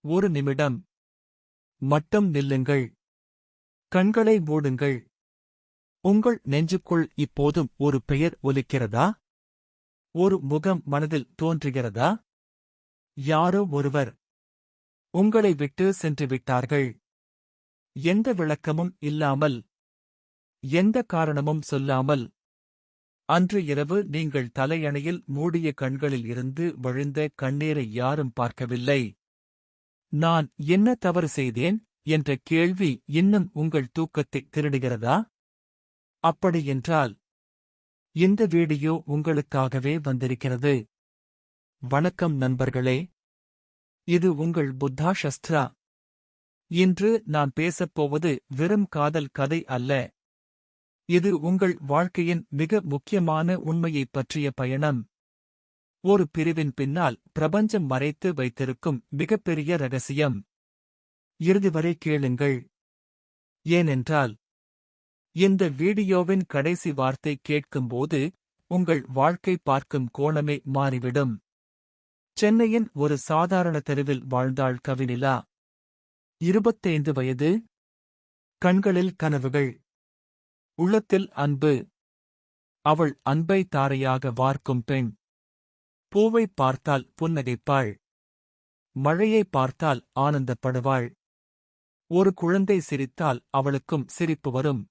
ஒரு நிமிடம் மட்டும் நில்லுங்கள். கண்களை மூடுங்கள். உங்கள் நெஞ்சுக்குள் இப்போதும் ஒரு பெயர் ஒலிக்கிறதா? ஒரு முகம் மனதில் தோன்றுகிறதா? யாரோ ஒருவர் உங்களை விட்டு சென்று விட்டார்கள். எந்த விளக்கமும் இல்லாமல், எந்த காரணமும் சொல்லாமல். அன்று இரவு நீங்கள் தலையணையில் மூடிய கண்களில் இருந்து வழிந்த கண்ணீரை யாரும் பார்க்கவில்லை. நான் என்ன தவறு செய்தேன் என்ற கேள்வி இன்னும் உங்கள் தூக்கத்தை திருடுகிறதா? அப்படியென்றால் இந்த வீடியோ உங்களுக்காகவே வந்திருக்கிறது. வணக்கம் நண்பர்களே, இது உங்கள் புத்தா சஸ்திரா. இன்று நான் பேசப்போவது வெறும் காதல் கதை அல்ல. இது உங்கள் வாழ்க்கையின் மிக முக்கியமான உண்மையைப் பற்றிய பயணம். ஒரு பிரிவின் பின்னால் பிரபஞ்சம் மறைத்து வைத்திருக்கும் மிகப்பெரிய ரகசியம். இறுதிவரை கேளுங்கள். ஏனென்றால் இந்த வீடியோவின் கடைசி வார்த்தை கேட்கும்போது உங்கள் வாழ்க்கை பார்க்கும் கோணமே மாறிவிடும். சென்னையின் ஒரு சாதாரண தெருவில் வாழ்ந்தாள் கவினிலா. 25 வயது. கண்களில் கனவுகள், உள்ளத்தில் அன்பு. அவள் அன்பை தாரையாக வார்க்கும் பெண். பூவை பார்த்தால் புன்னகைப்பாள். மழையை பார்த்தால் ஆனந்தப்படுவாள். ஒரு குழந்தை சிரித்தால் அவளுக்கும் சிரிப்பு வரும்.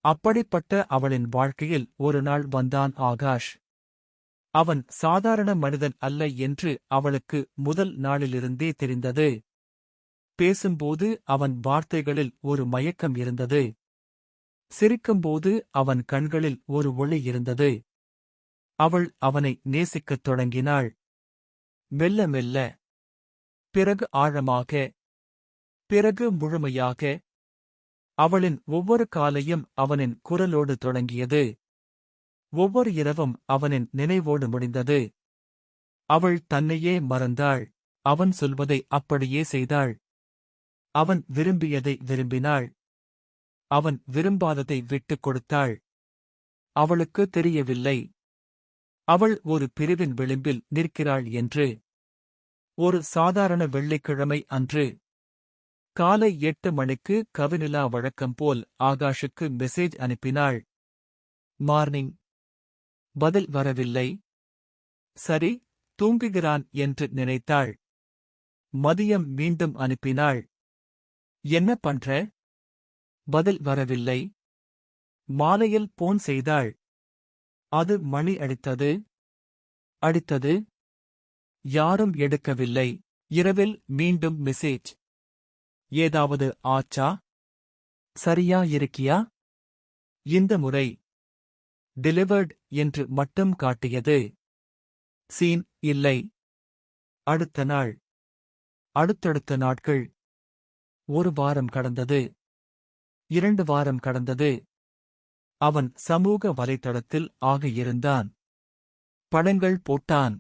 அப்படிப்பட்ட அவளின் வாழ்க்கையில் ஒரு நாள் வந்தான் ஆகாஷ். அவன் சாதாரண மனிதன் அல்ல என்று அவளுக்கு முதல் நாளிலிருந்தே தெரிந்தது. பேசும்போது அவன் வார்த்தைகளில் ஒரு மயக்கம் இருந்தது. சிரிக்கும்போது அவன் கண்களில் ஒரு ஒளி இருந்தது. அவள் அவனை நேசிக்கத் தொடங்கினாள். மெல்ல மெல்ல, பிறகு ஆழமாக, பிறகு முழுமையாக. அவளின் ஒவ்வொரு காலையும் அவனின் குரலோடு தொடங்கியது. ஒவ்வொரு இரவும் அவனின் நினைவோடு முடிந்தது. அவள் தன்னையே மறந்தாள். அவன் சொல்வதை அப்படியே செய்தாள். அவன் விரும்பியதை விரும்பினாள். அவன் விரும்பாததை விட்டுக் கொடுத்தாள். அவளுக்கு தெரியவில்லை, அவள் ஒரு பிரிவின் விளிம்பில் நிற்கிறாள் என்று. ஒரு சாதாரண வெள்ளிக்கிழமை அன்று காலை 8 மணிக்கு கவினிலா வழக்கம்போல் ஆகாஷுக்கு மெசேஜ் அனுப்பினாள். மார்னிங். பதில் வரவில்லை. சரி, தூங்குகிறான் என்று நினைத்தாள். மதியம் மீண்டும் அனுப்பினாள். என்ன பண்ற? பதில் வரவில்லை. மாலையில் போன் செய்தாள். அது மணி அடித்தது. அடித்தது. யாரும் எடுக்கவில்லை. இரவில் மீண்டும் மெசேஜ். ஏதாவது ஆச்சா? சரியா இருக்கியா? இந்த முறை டெலிவர்ட் என்று மட்டும் காட்டியது. சீன் இல்லை. அடுத்த நாள். அடுத்தடுத்த நாட்கள். 1 வாரம் கடந்தது. 2 வாரம் கடந்தது. அவன் சமூக வலைத்தளத்தில் ஆக இருந்தான். படங்கள் போட்டான்.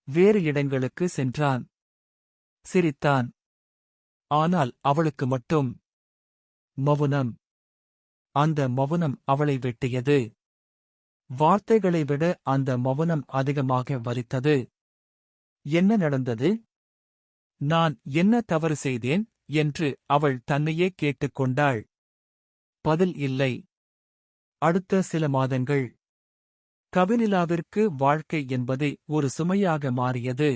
வேறு இடங்களுக்கு சென்றான். சிரித்தான். ஆனால் அவளுக்கு மட்டும் மவுனம். அந்த மவுனம் அவளை வெட்டியது. வார்த்தைகளை விட அந்த மவுனம் அதிகமாக வலித்தது. என்ன நடந்தது? நான் என்ன தவறு செய்தேன் என்று அவள் தன்னையே கேட்டுக்கொண்டாள். பதில் இல்லை. அடுத்த சில மாதங்கள். கவினிலாவிற்கு வாழ்க்கை என்பதை ஒரு சுமையாக மாறியது.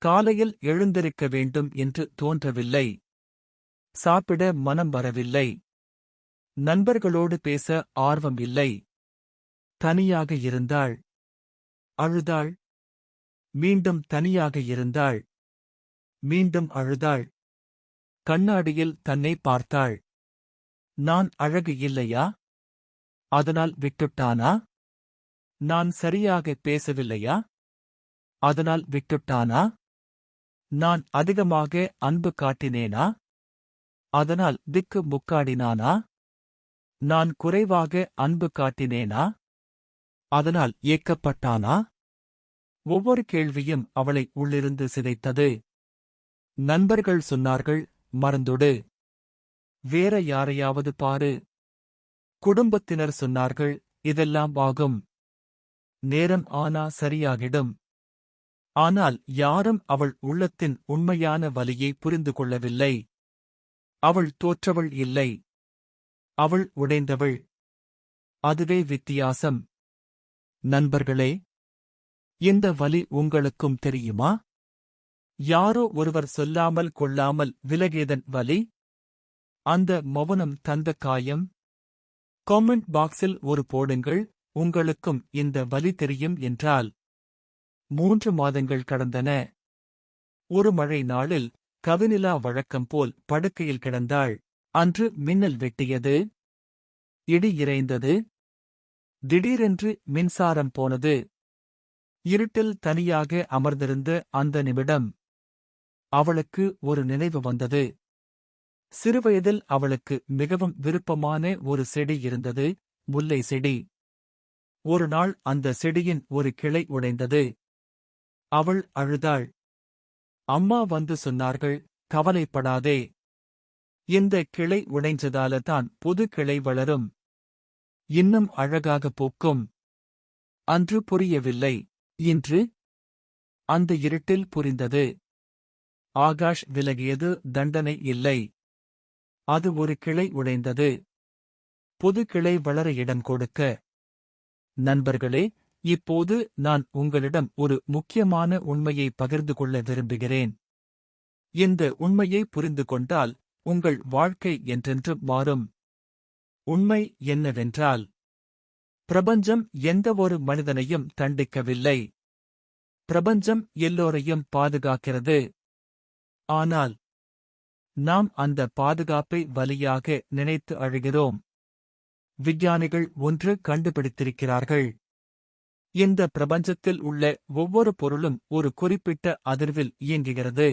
காலையில் எழுந்திருக்க வேண்டும் என்று தோன்றவில்லை. சாப்பிட மனம் வரவில்லை. நண்பர்களோடு பேச ஆர்வம் இல்லை. தனியாக இருந்தாள். அழுதாள். மீண்டும் தனியாக இருந்தாள். மீண்டும் அழுதாள். கண்ணாடியில் தன்னை பார்த்தாள். நான் அழகு இல்லையா? அதனால் விட்டுட்டானா? நான் சரியாக பேசவில்லையா? அதனால் விட்டுட்டானா? நான் அதிகமாக அன்பு காட்டினேனா? அதனால் திக்கு முக்காடினானா? நான் குறைவாக அன்பு காட்டினேனா? அதனால் ஏக்கப்பட்டானா? ஒவ்வொரு கேள்வியும் அவளை உள்ளிருந்து சிதைத்தது. நண்பர்கள் சொன்னார்கள், மறந்துடு. வேற யாரையாவது பாரு. குடும்பத்தினர் சொன்னார்கள், இதெல்லாம் ஆகும். நேரம் ஆனா சரியாகிடும். ஆனால் யாரும் அவள் உள்ளத்தின் உண்மையான வலியை புரிந்து கொள்ளவில்லை. அவள் தோற்றவள் இல்லை. அவள் உடைந்தவள். அதுவே வித்தியாசம். நண்பர்களே, இந்த வலி உங்களுக்கும் தெரியுமா? யாரோ ஒருவர் சொல்லாமல் கொள்ளாமல் விலகியதன் வலி? அந்த மௌனம் தந்த காயம்? காமெண்ட் பாக்ஸில் ஒரு போடுங்கள், உங்களுக்கும் இந்த வலி தெரியும் என்றால். 3 மாதங்கள் கடந்தன. ஒரு மழை நாளில் கவினிலா வழக்கம் போல் படுக்கையில் கிடந்தாள். அன்று மின்னல் வெட்டியது. இடி இரைந்தது. திடீரென்று மின்சாரம் போனது. இருட்டில் தனியாக அமர்ந்திருந்த அந்த நிமிடம் அவளுக்கு ஒரு நினைவு வந்தது. சிறுவயதில் அவளுக்கு மிகவும் விருப்பமான ஒரு செடி இருந்தது, முல்லை செடி. ஒரு நாள் அந்த செடியின் ஒரு கிளை உடைந்தது. அவள் அழுதாள். அம்மா வந்து சொன்னார்கள், கவலைப்படாதே. இந்த கிளை உடைஞ்சதால தான் புது கிளை வளரும். இன்னும் அழகாக பூக்கும். அன்று புரியவில்லை. இன்று அந்த இருட்டில் புரிந்தது. ஆகாஷ் விலகியது தண்டனை இல்லை. அது ஒரு கிளை உடைந்தது. புது கிளை வளர இடம் கொடுக்க. நண்பர்களே, இப்போது நான் உங்களிடம் ஒரு முக்கியமான உண்மையை பகிர்ந்து கொள்ள விரும்புகிறேன். இந்த உண்மையை புரிந்து கொண்டால் உங்கள் வாழ்க்கை என்றென்றும் மாறும். உண்மை என்னவென்றால், பிரபஞ்சம் எந்தவொரு மனிதனையும் தண்டிக்கவில்லை. பிரபஞ்சம் எல்லோரையும் பாதுகாக்கிறது. ஆனால் நாம் அந்த பாதுகாப்பை வலியாக நினைத்து அழுகிறோம். விஞ்ஞானிகள் ஒன்று கண்டுபிடித்திருக்கிறார்கள். இந்த பிரபஞ்சத்தில் உள்ள ஒவ்வொரு பொருளும் ஒரு குறிப்பிட்ட அதிர்வில் இயங்குகிறது.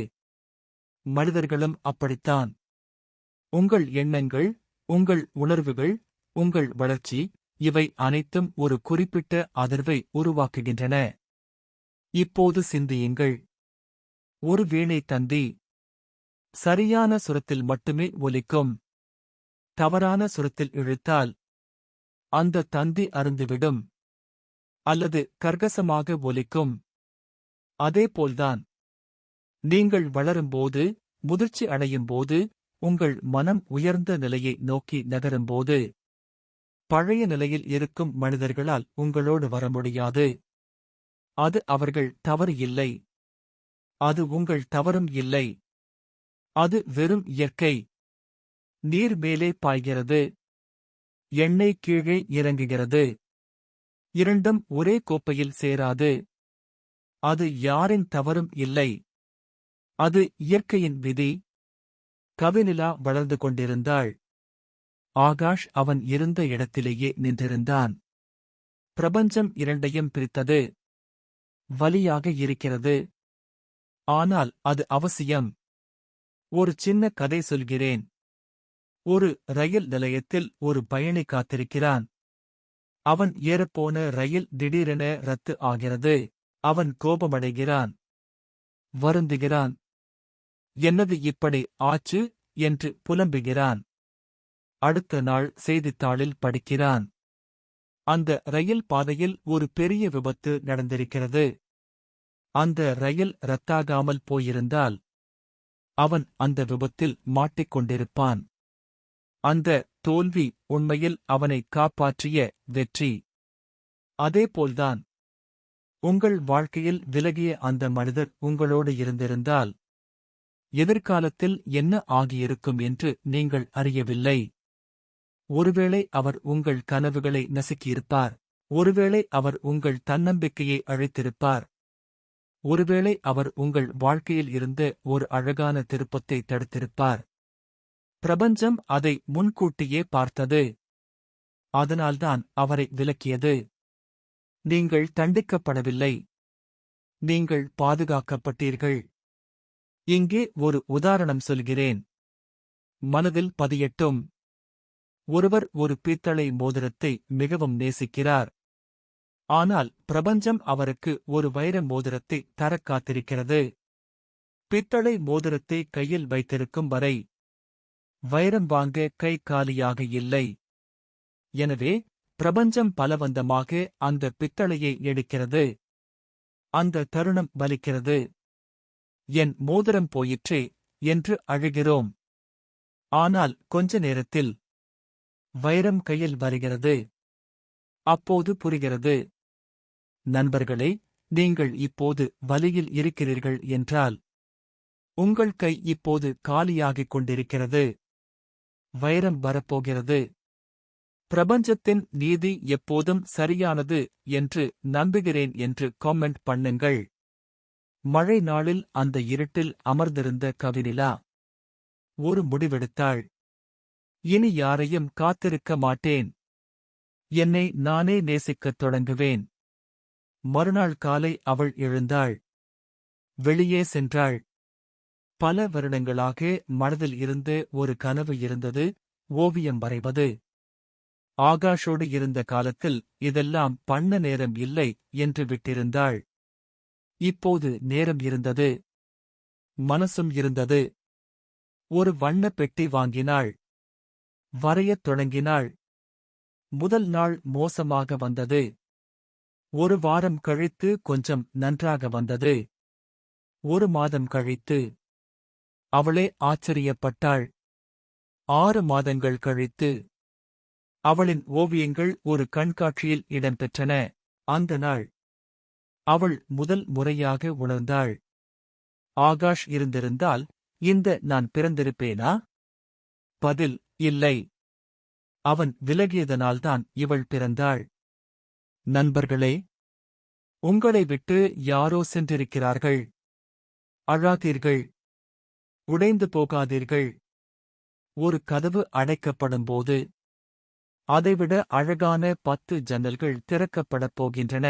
மனிதர்களும் அப்படித்தான். உங்கள் எண்ணங்கள், உங்கள் உணர்வுகள், உங்கள் வளர்ச்சி, இவை அனைத்தும் ஒரு குறிப்பிட்ட அதிர்வை உருவாக்குகின்றன. இப்போது சிந்தியுங்கள். ஒரு வீணை தந்தி சரியான சுரத்தில் மட்டுமே ஒலிக்கும். தவறான சுரத்தில் இழுத்தால் அந்த தந்தி அறுந்துவிடும். அல்லது கர்க்கசமாக ஒலிக்கும். அதேபோல்தான் நீங்கள் வளரும்போது, முதிர்ச்சி அடையும்போது, உங்கள் மனம் உயர்ந்த நிலையை நோக்கி நகரும்போது, பழைய நிலையில் இருக்கும் மனிதர்களால் உங்களோடு வர முடியாது. அது அவர்கள் தவறு இல்லை. அது உங்கள் தவறும் இல்லை. அது வெறும் இயற்கை. நீர் மேலே பாய்கிறது. எண்ணெய் கீழே இறங்குகிறது. இரண்டும் ஒரே கோப்பையில் சேராது. அது யாரின் தவறும் இல்லை. அது இயற்கையின் விதி. கவினிலா வளர்ந்து கொண்டிருந்தாள். ஆகாஷ் அவன் இருந்த இடத்திலேயே நின்றிருந்தான். பிரபஞ்சம் இரண்டையும் பிரித்தது. வலியாக இருக்கிறது. ஆனால் அது அவசியம். ஒரு சின்ன கதை சொல்கிறேன். ஒரு ரயில் நிலையத்தில் ஒரு பயணி காத்திருக்கிறான். அவன் ஏறப்போன ரயில் திடீரென ரத்து ஆகிறது. அவன் கோபமடைகிறான். வருந்துகிறான். என்னது இப்படி ஆச்சு என்று புலம்புகிறான். அடுத்த நாள் செய்தித்தாளில் படிக்கிறான். அந்த ரயில் பாதையில் ஒரு பெரிய விபத்து நடந்திருக்கிறது. அந்த ரயில் ரத்தாகாமல் போயிருந்தால் அவன் அந்த விபத்தில் மாட்டிக்கொண்டிருப்பான். அந்த தோல்வி உண்மையில் அவனை காப்பாற்றிய வெற்றி. அதேபோல்தான் உங்கள் வாழ்க்கையில் விலகிய அந்த மனிதர் உங்களோடு இருந்திருந்தால் எதிர்காலத்தில் என்ன ஆகியிருக்கும் என்று நீங்கள் அறியவில்லை. ஒருவேளை அவர் உங்கள் கனவுகளை நசுக்கியிருப்பார். ஒருவேளை அவர் உங்கள் தன்னம்பிக்கையை அழைத்திருப்பார். ஒருவேளை அவர் உங்கள் வாழ்க்கையில் இருந்த ஒரு அழகான திருப்பத்தை தடுத்திருப்பார். பிரபஞ்சம் அதை முன்கூட்டியே பார்த்தது. அதனால்தான் அவரை விலக்கியது. நீங்கள் தண்டிக்கப்படவில்லை. நீங்கள் பாதுகாக்கப்பட்டீர்கள். இங்கே ஒரு உதாரணம் சொல்கிறேன். மனதில் பதியட்டும். ஒருவர் ஒரு பித்தளை மோதிரத்தை மிகவும் நேசிக்கிறார். ஆனால் பிரபஞ்சம் அவருக்கு ஒரு வைர மோதிரத்தை தரக் காத்திருக்கிறது. பித்தளை மோதிரத்தை கையில் வைத்திருக்கும் வரை வைரம் வாங்க கை காலியாக இல்லை. எனவே பிரபஞ்சம் பலவந்தமாக அந்த பித்தளையை எடுக்கிறது. அந்த தருணம் வலிக்கிறது. என் மோதிரம் போயிற்றே என்று அழுகிறோம். ஆனால் கொஞ்ச நேரத்தில் வைரம் கையில் வருகிறது. அப்போது புரிகிறது. நண்பர்களே, நீங்கள் இப்போது வலியில் இருக்கிறீர்கள் என்றால் உங்கள் கை இப்போது காலியாகிக் கொண்டிருக்கிறது. வைரம் வரப்போகிறது. பிரபஞ்சத்தின் நீதி எப்போதும் சரியானது என்று நம்புகிறேன் என்று காமெண்ட் பண்ணுங்கள். மழை நாளில் அந்த இருட்டில் அமர்ந்திருந்த கவினிலா ஒரு முடிவெடுத்தாள். இனி யாரையும் காத்திருக்க மாட்டேன். என்னை நானே நேசிக்கத் தொடங்குவேன். மறுநாள் காலை அவள் எழுந்தாள். வெளியே சென்றாள். பல வருடங்களாக மனதில் இருந்த ஒரு கனவு இருந்தது, ஓவியம் வரைவது. ஆகாஷோடு இருந்த காலத்தில் இதெல்லாம் பண்ண நேரம் இல்லை என்று விட்டிருந்தாள். இப்போது நேரம் இருந்தது. மனசும் இருந்தது. ஒரு வண்ணப் பெட்டி வாங்கினாள். வரையத் தொடங்கினாள். முதல் நாள் மோசமாக வந்தது. ஒரு வாரம் கழித்து கொஞ்சம் நன்றாக வந்தது. ஒரு மாதம் கழித்து அவளே ஆச்சரியப்பட்டாள். 6 மாதங்கள் கழித்து அவளின் ஓவியங்கள் ஒரு கண்காட்சியில் இடம்பெற்றன. அந்த நாள் அவள் முதல் முறையாக உணர்ந்தாள். ஆகாஷ் இருந்திருந்தால் இந்த நான் பிறந்திருப்பேனா? பதில் இல்லை. அவன் விலகியதனால்தான் இவள் பிறந்தாள். நண்பர்களே, உங்களை விட்டு யாரோ சென்றிருக்கிறார்கள். அழாதீர்கள். உடைந்து போகாதீர்கள். ஒரு கதவு அடைக்கப்படும்போது அதைவிட அழகான 10 ஜன்னல்கள் திறக்கப்படப் போகின்றன.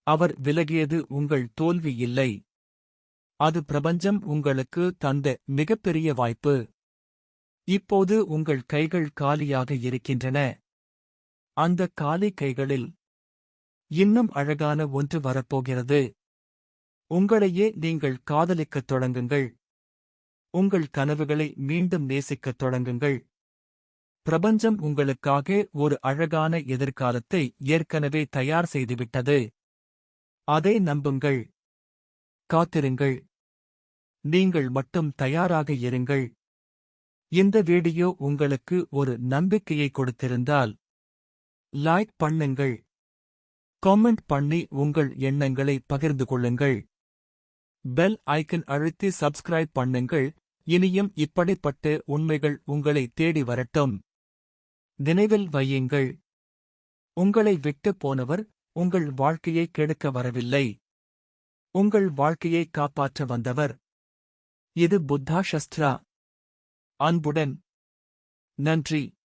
அவர் விலகியது உங்கள் தோல்வி இல்லை. அது பிரபஞ்சம் உங்களுக்கு தந்த மிகப்பெரிய வாய்ப்பு. இப்போது உங்கள் கைகள் காலியாக இருக்கின்றன. அந்த காலி கைகளில் இன்னும் அழகான ஒன்று வரப்போகிறது. உங்களையே நீங்கள் காதலிக்கத் தொடங்குங்கள். உங்கள் கனவுகளை மீண்டும் நேசிக்கத் தொடங்குங்கள். பிரபஞ்சம் உங்களுக்காக ஒரு அழகான எதிர்காலத்தை ஏற்கனவே தயார் செய்துவிட்டது. அதை நம்புங்கள். காத்திருங்கள். நீங்கள் மட்டும் தயாராக இருங்கள். இந்த வீடியோ உங்களுக்கு ஒரு நம்பிக்கையை கொடுத்திருந்தால் லைக் பண்ணுங்கள். காமெண்ட் பண்ணி உங்கள் எண்ணங்களை பகிர்ந்து கொள்ளுங்கள். பெல் ஐக்கன் அழுத்தி சப்ஸ்கிரைப் பண்ணுங்கள். இனியும் இப்படிப்பட்ட உண்மைகள் உங்களை தேடி வரட்டும். நினைவில் வையுங்கள், உங்களை விட்டுப் போனவர் உங்கள் வாழ்க்கையை கெடுக்க வரவில்லை. உங்கள் வாழ்க்கையை காப்பாற்ற வந்தவர். இது புத்தா சஸ்திரா. அன்புடன். நன்றி.